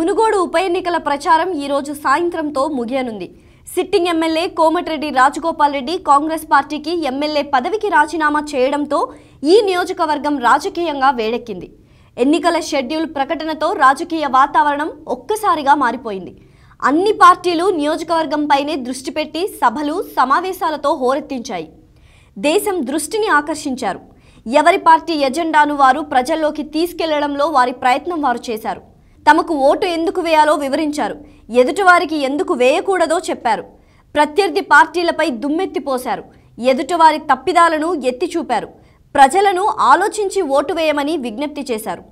మునుగోడు ఉప ఎన్నికల ప్రచారం ఈ రోజు సాయంత్రంతో ముగియనుంది. సిట్టింగ్ ఎమ్మెల్యే కోమటిరెడ్డి రాజగోపాల్ రెడ్డి కాంగ్రెస్ పార్టీకి ఎమ్మెల్యే పదవికి రాజీనామా చేయడంతో ఈ నియోజకవర్గం రాజకీయంగా వేడెక్కింది. ఎన్నికల షెడ్యూల్ ప్రకటనతో రాజకీయ వాతావరణం ఒక్కసారిగా మారిపోయింది. అన్ని పార్టీలు నియోజకవర్గంపైనే దృష్టి పెట్టి సభలు, సమావేశాలతో హోరెత్తించాయి. దేశం దృష్టిని ఆకర్షించారు. ఎవరి పార్టీ ఎజెండాను వారు ప్రజల్లోకి తీసుకెళ్లడంలో వారి ప్రయత్నం వారు చేశారు. తమకు ఓటు ఎందుకు వేయాలో వివరించారు. ఎదుటివారికి ఎందుకు వేయకూడదో చెప్పారు. ప్రత్యర్థి పార్టీలపై దుమ్మెత్తిపోశారు. ఎదుటివారి తప్పిదాలను ఎత్తి చూపారు. ప్రజలను ఆలోచించి ఓటు వేయమని విజ్ఞప్తి చేశారు.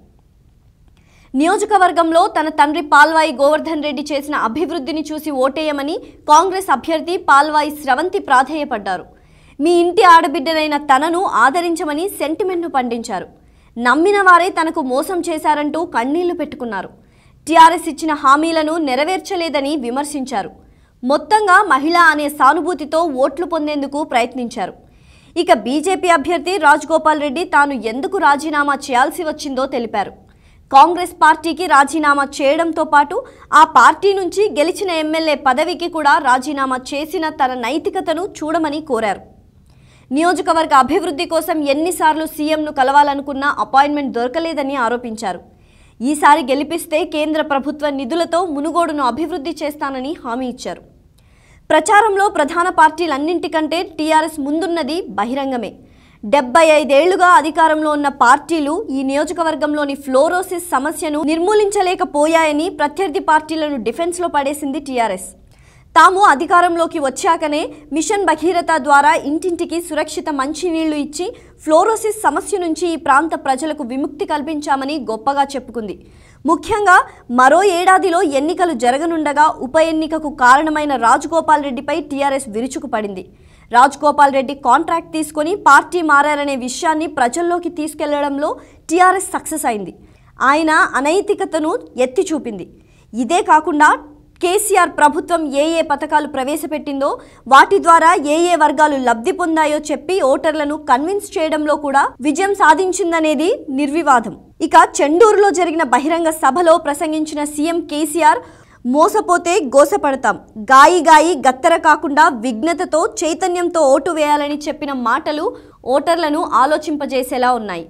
నియోజకవర్గంలో తన తండ్రి పాల్వాయి గోవర్ధన్ రెడ్డి చేసిన అభివృద్ధిని చూసి ఓటేయమని కాంగ్రెస్ అభ్యర్థి పాల్వాయి స్రవంతి ప్రాధేయపడ్డారు. మీ ఇంటి ఆడబిడ్డనైన తనను ఆదరించమని సెంటిమెంట్ను పండించారు. నమ్మిన వారే తనకు మోసం చేశారంటూ కన్నీళ్లు పెట్టుకున్నారు. టీఆర్ఎస్ ఇచ్చిన హామీలను నెరవేర్చలేదని విమర్శించారు. మొత్తంగా మహిళ అనే సానుభూతితో ఓట్లు పొందేందుకు ప్రయత్నించారు. ఇక బీజేపీ అభ్యర్థి రాజగోపాల్ రెడ్డి తాను ఎందుకు రాజీనామా చేయాల్సి వచ్చిందో తెలిపారు. కాంగ్రెస్ పార్టీకి రాజీనామా చేయడంతో పాటు ఆ పార్టీ నుంచి గెలిచిన ఎమ్మెల్యే పదవికి కూడా రాజీనామా చేసిన తన నైతికతను చూడమని కోరారు. నియోజకవర్గ అభివృద్ధి కోసం ఎన్నిసార్లు సీఎంను కలవాలనుకున్నా అపాయింట్మెంట్ దొరకలేదని ఆరోపించారు. ఈసారి గెలిపిస్తే కేంద్ర ప్రభుత్వ నిధులతో మునుగోడును అభివృద్ధి చేస్తానని హామీ ఇచ్చారు. ప్రచారంలో ప్రధాన పార్టీలన్నింటికంటే టీఆర్ఎస్ ముందున్నది బహిరంగమే. 75 ఏళ్లుగా అధికారంలో ఉన్న పార్టీలు ఈ నియోజకవర్గంలోని ఫ్లోరోసిస్ సమస్యను నిర్మూలించలేకపోయాయని ప్రత్యర్థి పార్టీలను డిఫెన్స్లో పడేసింది టీఆర్ఎస్. తాము అధికారంలోకి వచ్చాకనే మిషన్ భగీరథ ద్వారా ఇంటింటికి సురక్షిత మంచినీళ్లు ఇచ్చి ఫ్లోరోసిస్ సమస్య నుంచి ఈ ప్రాంత ప్రజలకు విముక్తి కల్పించామని గొప్పగా చెప్పుకుంది. ముఖ్యంగా మరో ఏడాదిలో ఎన్నికలు జరగనుండగా ఉప ఎన్నికకు కారణమైన రాజగోపాల్ రెడ్డిపై టీఆర్ఎస్ విరుచుకుపడింది. రాజగోపాల్ రెడ్డి కాంట్రాక్ట్ తీసుకొని పార్టీ మారారనే విషయాన్ని ప్రజల్లోకి తీసుకెళ్లడంలో టీఆర్ఎస్ సక్సెస్ అయింది. ఆయన అనైతికతను ఎత్తి చూపింది. ఇదే కాకుండా కేసీఆర్ ప్రభుత్వం ఏ పథకాలు ప్రవేశపెట్టిందో, వాటి ద్వారా ఏ వర్గాలు లబ్ధి పొందాయో చెప్పి ఓటర్లను కన్విన్స్ చేయడంలో కూడా విజయం సాధించిందనేది నిర్వివాదం. ఇక చెండూరులో జరిగిన బహిరంగ సభలో ప్రసంగించిన సీఎం కేసీఆర్ మోసపోతే గోసపడతాం, గాయి గత్తర కాకుండా విఘ్నతతో చైతన్యంతో ఓటు వేయాలని చెప్పిన మాటలు ఓటర్లను ఆలోచింపజేసేలా ఉన్నాయి.